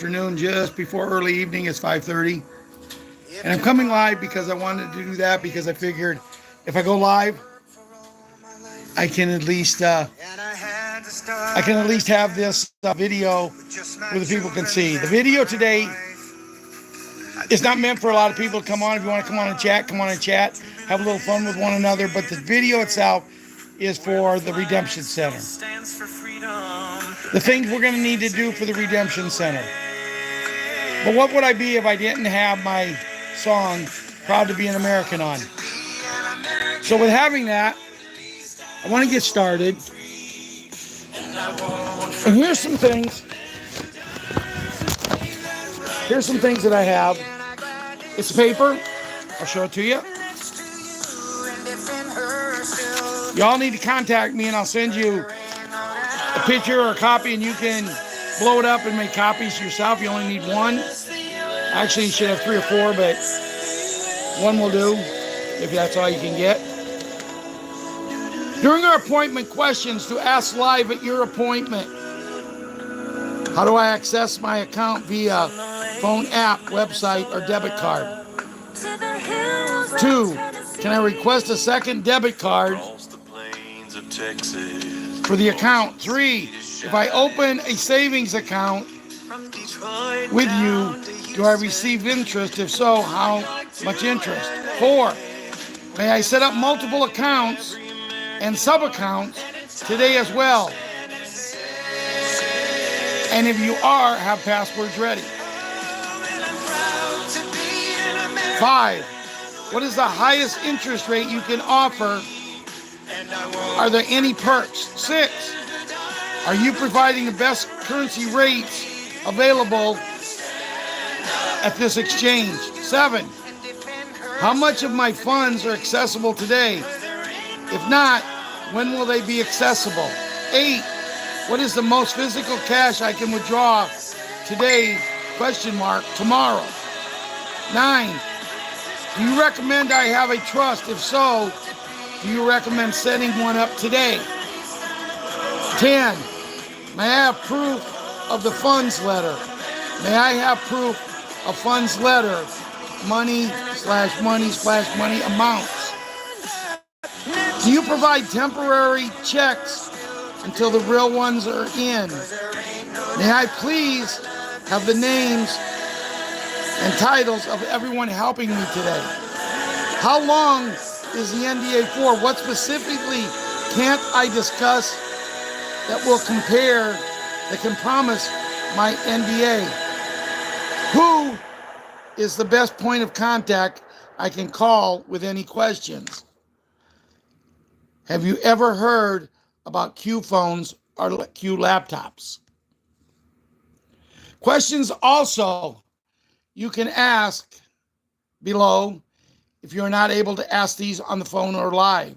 Afternoon, just before early evening. It's 5:30, and I'm coming live because I wanted to do that because I figured if I go live, I can at least have this video where the people can see. The video today is not meant for a lot of people to come on. If you want to come on and chat, come on and chat, have a little fun with one another. But the video itself is for the Redemption Center. The things we're going to need to do for the Redemption Center. But what would I be if I didn't have my song, Proud to be an American, on? So with having that, I want to get started. And here's some things. Here's some things that I have. It's paper. I'll show it to you. Y'all need to contact me and I'll send you a picture or a copy and you can blow it up and make copies yourself. You only need one. Actually, you should have 3 or 4, but one will do if that's all you can get. During our appointment, questions to ask live at your appointment. How do I access my account via phone app, website, or debit card? 2, can I request a second debit card for the account? 3, if I open a savings account with you, do I receive interest? If so, how much interest? 4, may I set up multiple accounts and sub-accounts today as well? And if you are, have passwords ready. 5, what is the highest interest rate you can offer? Are there any perks? 6, are you providing the best currency rates available at this exchange? 7, how much of my funds are accessible today? If not, when will they be accessible? 8, what is the most physical cash I can withdraw today? ? Tomorrow. 9, do you recommend I have a trust? If so, do you recommend setting one up today? 10, may I have proof of the funds letter? May I have proof of funds letter, money/money/money amounts? Do you provide temporary checks until the real ones are in? May I please have the names and titles of everyone helping me today? How long is the NDA for? What specifically can't I discuss that can promise my NDA? Who is the best point of contact I can call with any questions? Have you ever heard about Q phones or Q laptops? Questions also you can ask below if you're not able to ask these on the phone or live.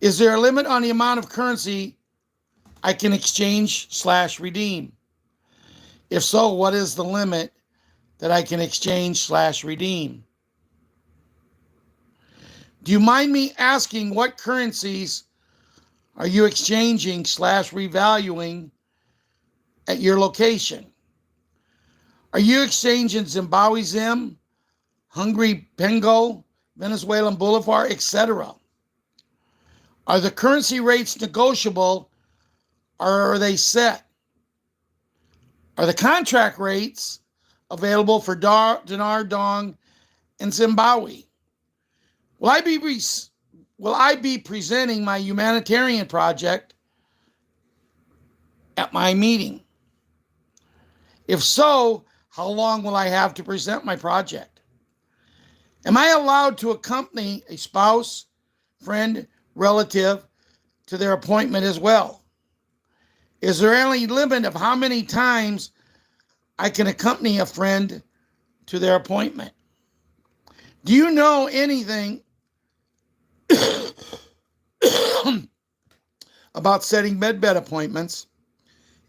Is there a limit on the amount of currency I can exchange/redeem? If so, what is the limit that I can exchange/redeem? Do you mind me asking what currencies are you exchanging/revaluing at your location? Are you exchanging Zimbabwe Zim, Hungary Pengo, Venezuelan Bolivar, etc.? Are the currency rates negotiable or are they set? Are the contract rates available for dinar, dong, and Zimbabwe? Will I be presenting my humanitarian project at my meeting? If so, how long will I have to present my project? Am I allowed to accompany a spouse, friend, relative to their appointment as well? Is there any limit of how many times I can accompany a friend to their appointment? Do you know anything about setting medbed appointments?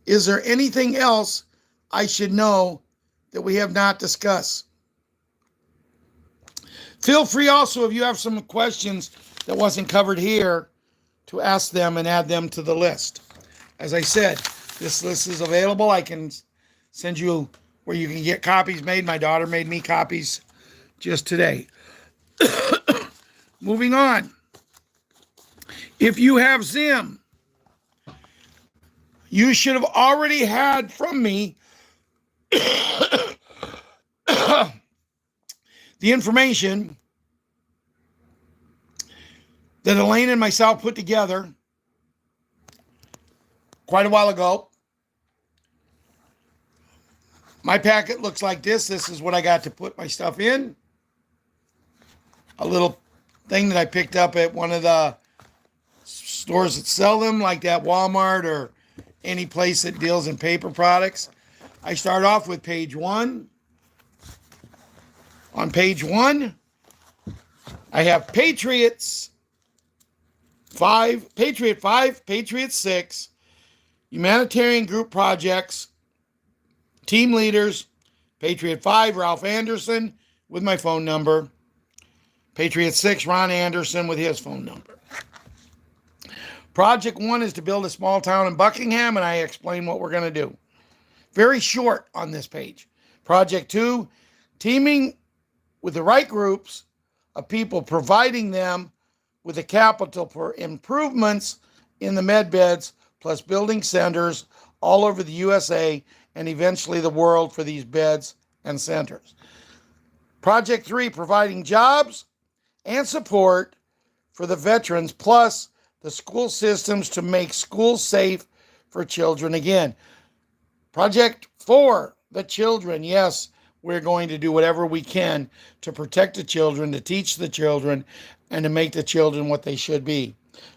Is there anything else I should know that we have not discussed? Feel free also, if you have some questions that wasn't covered here, to ask them and add them to the list. As I said, this list is available. I can Send you where you can get copies made. My daughter made me copies just today. Moving on. If you have Zim, you should have already had from me the information that Elaine and myself put together quite a while ago. My packet looks like this. This is what I got to put my stuff in. A little thing that I picked up at one of the stores that sell them, like that Walmart or any place that deals in paper products. I start off with page 1. On page 1, I have Patriot 5, Patriot 6, Humanitarian Group Projects, Team Leaders, Patriot 5, Ralph Anderson, with my phone number. Patriot 6, Ron Anderson, with his phone number. Project 1 is to build a small town in Buckingham, and I explain what we're going to do. Very short on this page. Project 2, teaming with the right groups of people, providing them with the capital for improvements in the med beds, plus building centers all over the USA and eventually the world for these beds and centers. Project 3, providing jobs and support for the veterans, plus the school systems to make schools safe for children again. Project 4, the children. Yes, we're going to do whatever we can to protect the children, to teach the children, and to make the children what they should be.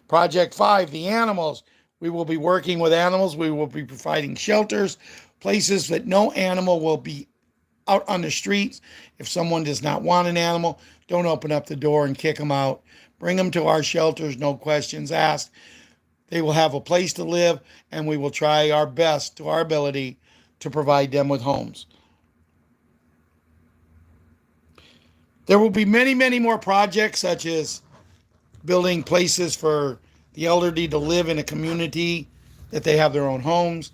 Project 5, the animals. We will be working with animals. We will be providing shelters, places that no animal will be out on the streets. If someone does not want an animal, don't open up the door and kick them out. Bring them to our shelters, no questions asked. They will have a place to live, and we will try our best to our ability to provide them with homes. There will be many, many more projects, such as building places for the elderly to live in a community that they have their own homes.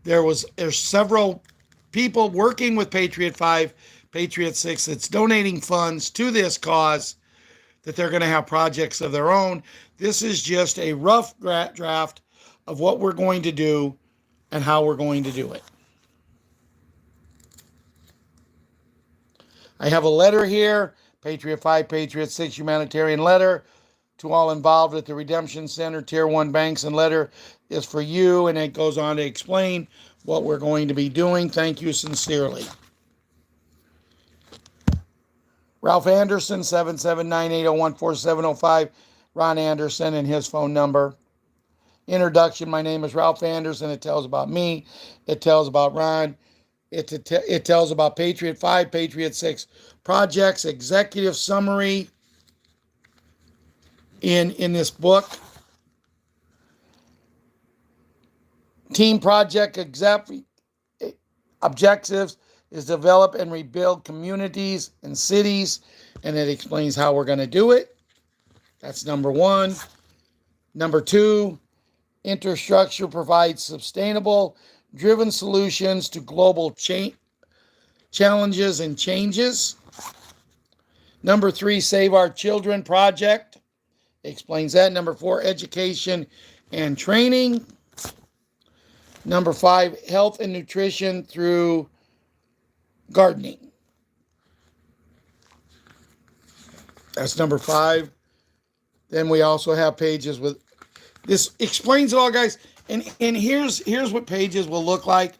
There's several people working with Patriot 5, Patriot 6 that's donating funds to this cause, that they're going to have projects of their own. This is just a rough draft of what we're going to do and how we're going to do it. I have a letter here, Patriot 5, Patriot 6 humanitarian letter to all involved at the Redemption Center, Tier 1 banks, and letter is for you, and it goes on to explain what we're going to be doing. Thank you sincerely. Ralph Anderson, 779-801-4705. Ron Anderson and his phone number. Introduction, my name is Ralph Anderson. It tells about me. It tells about Ron. It tells about Patriot 5, Patriot 6 projects, executive summary in this book. Team project objectives is develop and rebuild communities and cities, and it explains how we're going to do it. That's number 1. Number 2, infrastructure provides sustainable, driven solutions to global challenges and changes. Number 3, Save Our Children project explains that. Number 4, education and training. Number 5, health and nutrition through gardening. That's number 5. Then we also have pages with this explains it all, guys. And here's what pages will look like.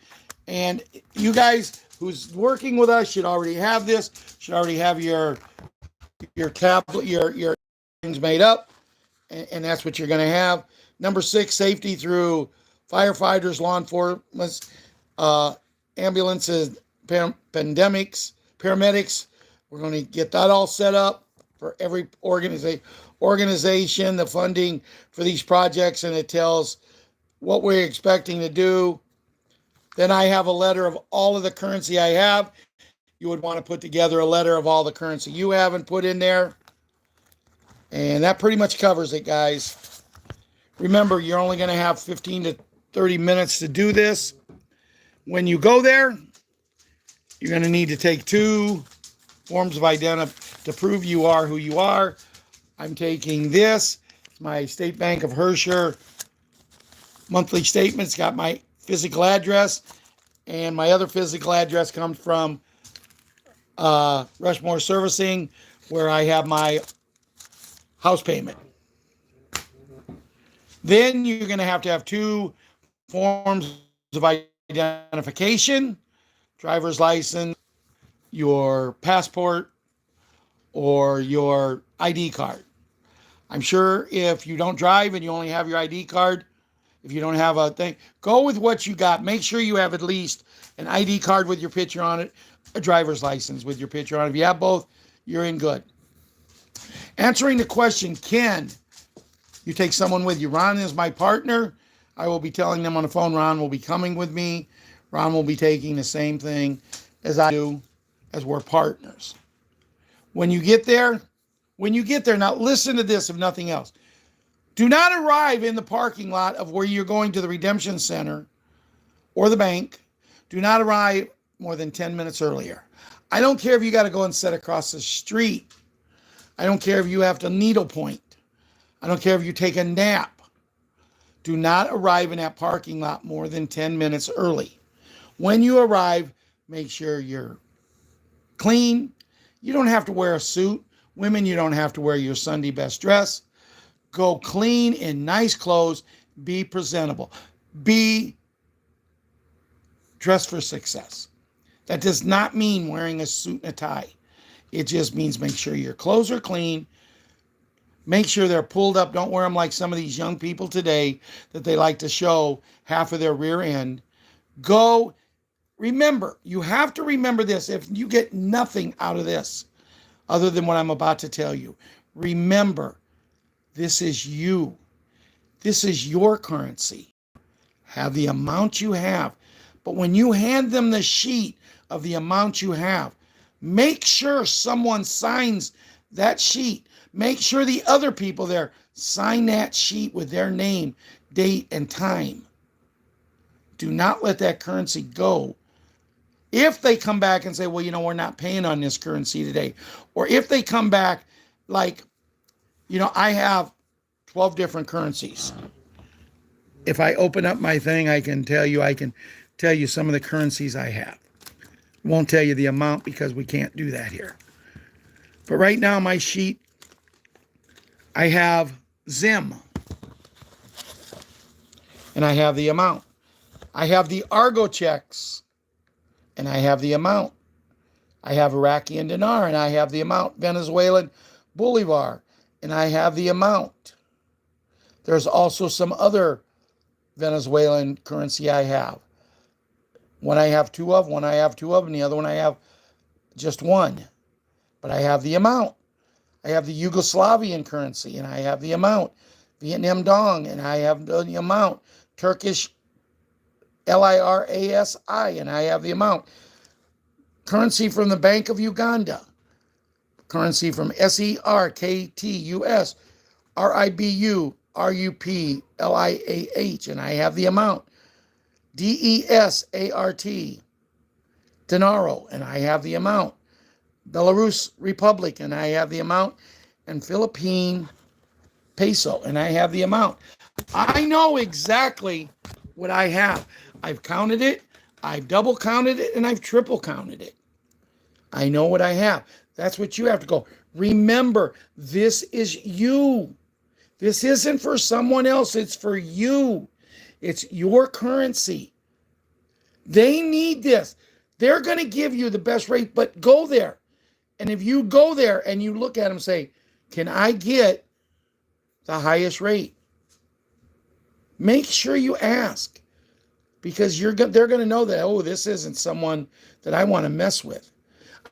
And you guys who's working with us should already have this. Should already have your tablet, your things made up, and that's what you're going to have. Number 6, safety through firefighters, law enforcement, ambulances, paramedics. We're going to get that all set up for every organization, the funding for these projects, and it tells what we're expecting to do. Then I have a letter of all of the currency I have. You would want to put together a letter of all the currency you have and put in there. And that pretty much covers it, guys. Remember, you're only going to have 15 to 30 minutes to do this. When you go there, you're going to need to take 2 forms of identity to prove you are who you are. I'm taking this. It's my State Bank of Herscher monthly statement. It's got my physical address, and my other physical address comes from Rushmore Servicing, where I have my house payment. Then you're going to have 2 forms of identification, driver's license, your passport, or your ID card. I'm sure if you don't drive and you only have your ID card, if you don't have a thing, go with what you got. Make sure you have at least an ID card with your picture on it, a driver's license with your picture on it. If you have both, you're in good. Answering the question, can you take someone with you? Ron is my partner. I will be telling them on the phone, Ron will be coming with me. Ron will be taking the same thing as I do, as we're partners. When you get there, now listen to this if nothing else. Do not arrive in the parking lot of where you're going to the redemption center or the bank. Do not arrive more than 10 minutes earlier. I don't care if you got to go and sit across the street. I don't care if you have to needlepoint. I don't care if you take a nap. Do not arrive in that parking lot more than 10 minutes early. When you arrive, make sure you're clean. You don't have to wear a suit. Women, you don't have to wear your Sunday best dress. Go clean in nice clothes. Be presentable. Be dressed for success. That does not mean wearing a suit and a tie. It just means make sure your clothes are clean. Make sure they're pulled up. Don't wear them like some of these young people today that they like to show half of their rear end. Go. Remember, you have to remember this. If you get nothing out of this, other than what I'm about to tell you, remember, this is you. This is your currency. Have the amount you have. But when you hand them the sheet of the amount you have, make sure someone signs that sheet. Make sure the other people there sign that sheet with their name, date, and time. Do not let that currency go. If they come back and say, well, we're not paying on this currency today. Or if they come back like, I have 12 different currencies. If I open up my thing, I can tell you some of the currencies I have. Won't tell you the amount because we can't do that here. But right now, my sheet, I have Zim. And I have the amount. I have the Argo checks. And I have the amount. I have Iraqi and dinar, and I have the amount. Venezuelan bolivar, and I have the amount. There's also some other Venezuelan currency I have. One I have 2 of, one I have 2 of, and the other one I have just 1. But I have the amount. I have the Yugoslavian currency, and I have the amount. Vietnam dong, and I have the amount. Turkish LIRASI, and I have the amount. Currency from the Bank of Uganda. Currency from SERKTUS, RIBU, RUPLIAH, and I have the amount. DESART, Dinaro, and I have the amount. Belarus Republic, and I have the amount. And Philippine Peso, and I have the amount. I know exactly what I have. I've counted it, I've double counted it, and I've triple counted it. I know what I have. That's what you have to go. Remember, this is you. This isn't for someone else. It's for you. It's your currency. They need this. They're going to give you the best rate, but go there. And if you go there and you look at them and say, can I get the highest rate? Make sure you ask, because they're going to know that, oh, this isn't someone that I want to mess with.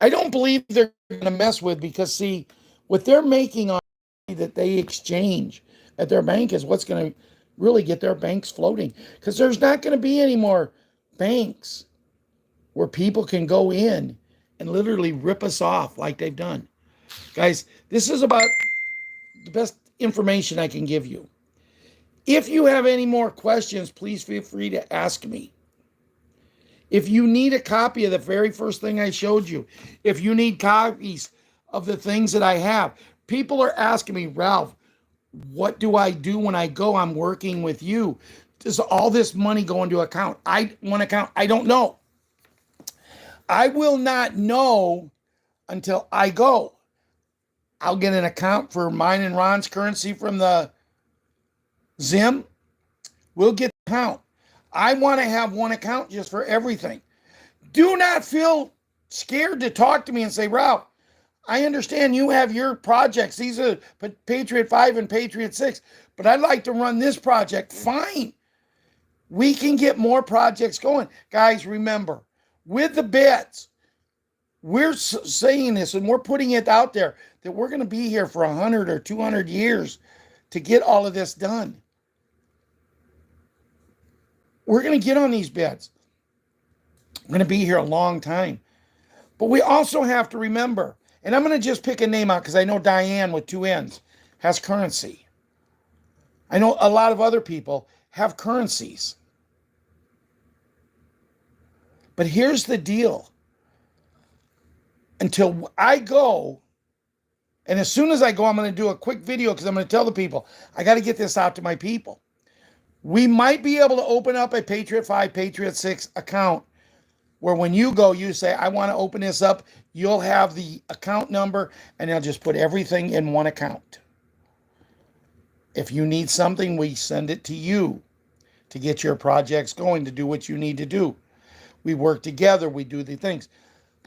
I don't believe they're going to mess with, because, see, what they're making on that they exchange at their bank is what's going to really get their banks floating, because there's not going to be any more banks where people can go in and literally rip us off like they've done. Guys, this is about the best information I can give you. If you have any more questions, please feel free to ask me. If you need a copy of the very first thing I showed you, if you need copies of the things that I have, people are asking me, Ralph, what do I do when I go? I'm working with you. Does all this money go into account? One account. I don't know. I will not know until I go. I'll get an account for mine and Ron's currency from the Zim. We'll get the account. I want to have one account just for everything. Do not feel scared to talk to me and say, Ralph, I understand you have your projects. These are Patriot 5 and Patriot 6, but I'd like to run this project. Fine. We can get more projects going. Guys, remember, with the beds, we're saying this and we're putting it out there that we're going to be here for 100 or 200 years to get all of this done. We're going to get on these beds. We're going to be here a long time. But we also have to remember, and I'm going to just pick a name out because I know Diane with 2 N's has currency. I know a lot of other people have currencies. But here's the deal. Until I go, and as soon as I go, I'm going to do a quick video because I'm going to tell the people, I got to get this out to my people. We might be able to open up a Patriot 5, Patriot 6 account where when you go, you say, I want to open this up. You'll have the account number and they'll just put everything in one account. If you need something, we send it to you to get your projects going, to do what you need to do. We work together. We do the things.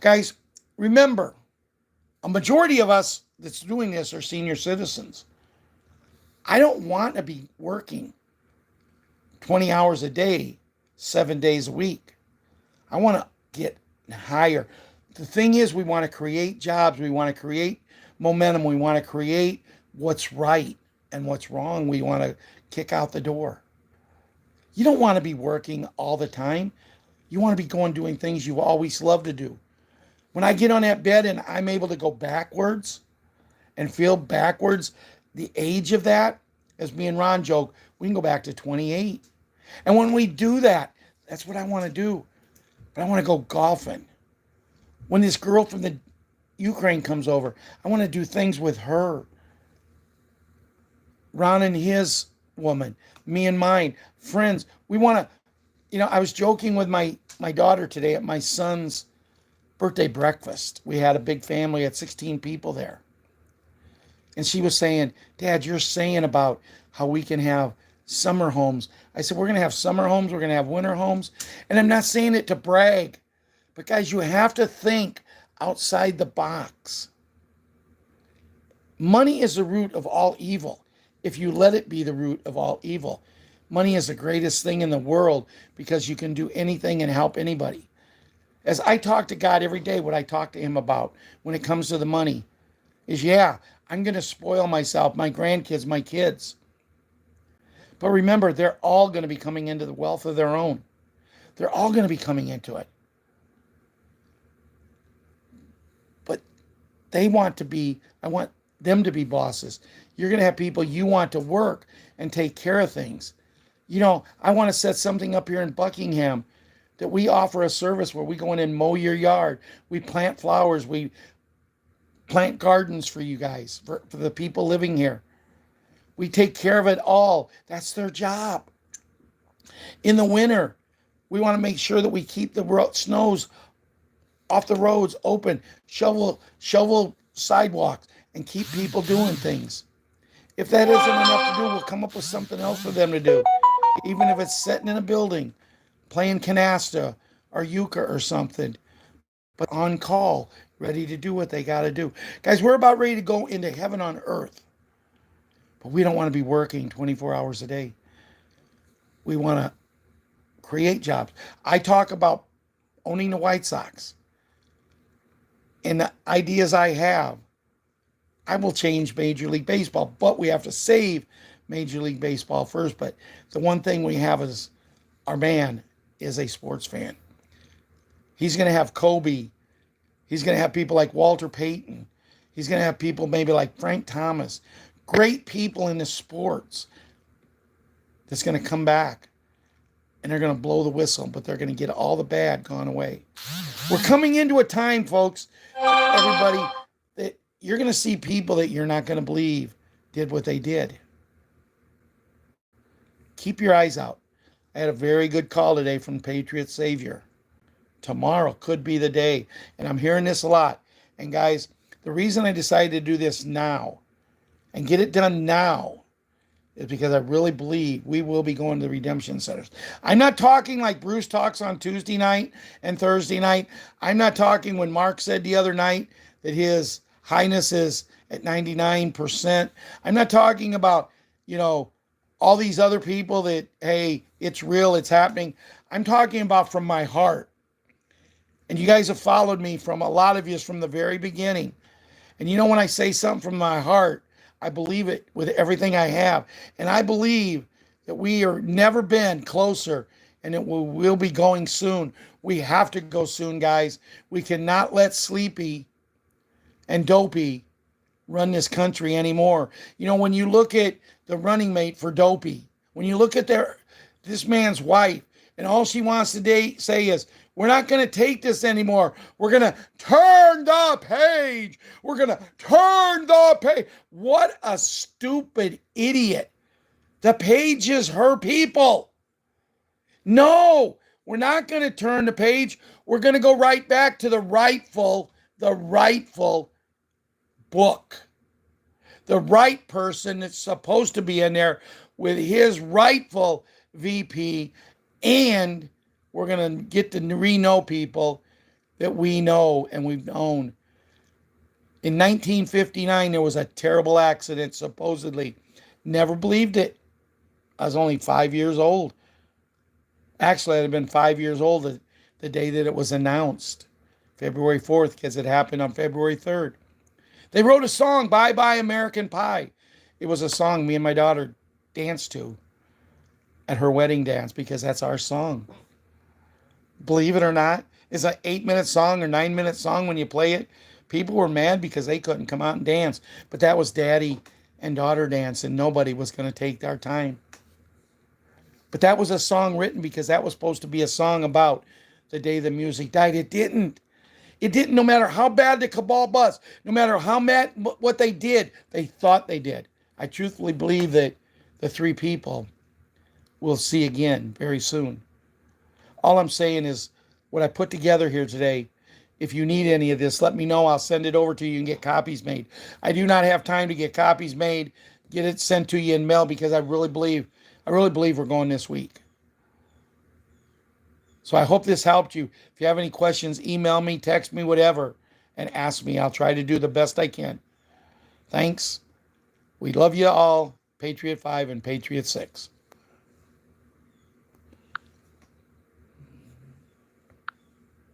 Guys, remember, a majority of us that's doing this are senior citizens. I don't want to be working 20 hours a day, 7 days a week. I want to get higher. The thing is, we want to create jobs. We want to create momentum. We want to create what's right and what's wrong. We want to kick out the door. You don't want to be working all the time. You want to be going doing things you've always loved to do. When I get on that bed and I'm able to go backwards and feel backwards, the age of that, as me and Ron joke, we can go back to 28. And when we do that, that's what I want to do. But I want to go golfing. When this girl from the Ukraine comes over, I want to do things with her. Ron and his woman, me and mine, friends. We want to, I was joking with my daughter today at my son's birthday breakfast. We had a big family at 16 people there. And she was saying, Dad, you're saying about how we can have summer homes. I said, we're going to have summer homes. We're going to have winter homes. And I'm not saying it to brag. But guys, you have to think outside the box. Money is the root of all evil. If you let it be the root of all evil. Money is the greatest thing in the world because you can do anything and help anybody. As I talk to God every day, what I talk to him about when it comes to the money is, I'm going to spoil myself, my grandkids, my kids. But remember, they're all going to be coming into the wealth of their own. They're all going to be coming into it. But I want them to be bosses. You're going to have people you want to work and take care of things. I want to set something up here in Buckingham that we offer a service where we go in and mow your yard. We plant flowers. We plant gardens for you guys, for the people living here. We take care of it all. That's their job. In the winter, we want to make sure that we keep the snows off the roads open, shovel sidewalks, and keep people doing things. If that isn't enough to do, we'll come up with something else for them to do. Even if it's sitting in a building, playing canasta or euchre or something, but on call, ready to do what they got to do. Guys, we're about ready to go into heaven on earth, but we don't want to be working 24 hours a day. We want to create jobs. I talk about owning the White Sox and the ideas I have. I will change Major League Baseball, but we have to save Major League Baseball first. But the one thing we have is our man is a sports fan. He's going to have Kobe. He's going to have people like Walter Payton. He's going to have people maybe like Frank Thomas. Great people in the sports that's going to come back. and they're going to blow the whistle, but they're going to get all the bad gone away. We're coming into a time, folks, everybody, that you're going to see people that you're not going to believe did what they did. Keep your eyes out. I had a very good call today from Patriot Savior. Tomorrow could be the day, and I'm hearing this a lot. And guys, the reason I decided to do this now and get it done now is because I really believe we will be going to the redemption centers. I'm not talking like Bruce talks on Tuesday night and Thursday night. I'm not talking when Mark said the other night that his highness is at 99%. I'm not talking about, all these other people that, hey, it's real, it's happening. I'm talking about from my heart. And you guys have followed me from a lot of you from the very beginning. And when I say something from my heart, I believe it with everything I have. And I believe that we are never been closer, and it will be going soon. We have to go soon, guys. We cannot let Sleepy and Dopey run this country anymore. When you look at the running mate for Dopey, when you look at this man's wife, and all she wants to say is, we're not going to take this anymore. We're going to turn the page. We're going to turn the page. What a stupid idiot. The page is her people. No, we're not going to turn the page. We're going to go right back to the rightful book. The right person that's supposed to be in there with his rightful VP, and we're going to get to re-know people that we know and we've known. In 1959, there was a terrible accident, supposedly. Never believed it. I was only 5 years old. Actually, I'd have been 5 years old the day that it was announced, February 4th, because it happened on February 3rd. They wrote a song, Bye Bye American Pie. It was a song me and my daughter danced to at her wedding dance because that's our song. Believe it or not, it's an 8-minute song or 9-minute song when you play it. People were mad because they couldn't come out and dance. But that was daddy and daughter dance, and nobody was going to take our time. But that was a song written because that was supposed to be a song about the day the music died. It didn't. It didn't, no matter how bad the cabal was, no matter how mad what they did, they thought they did. I truthfully believe that the three people we'll see again very soon. All I'm saying is what I put together here today. If you need any of this, let me know. I'll send it over to you and get copies made. I do not have time to get copies made, get it sent to you in mail because I really believe we're going this week. So I hope this helped you. If you have any questions, email me, text me, whatever, and ask me. I'll try to do the best I can. Thanks. We love you all. Patriot 5 and Patriot 6.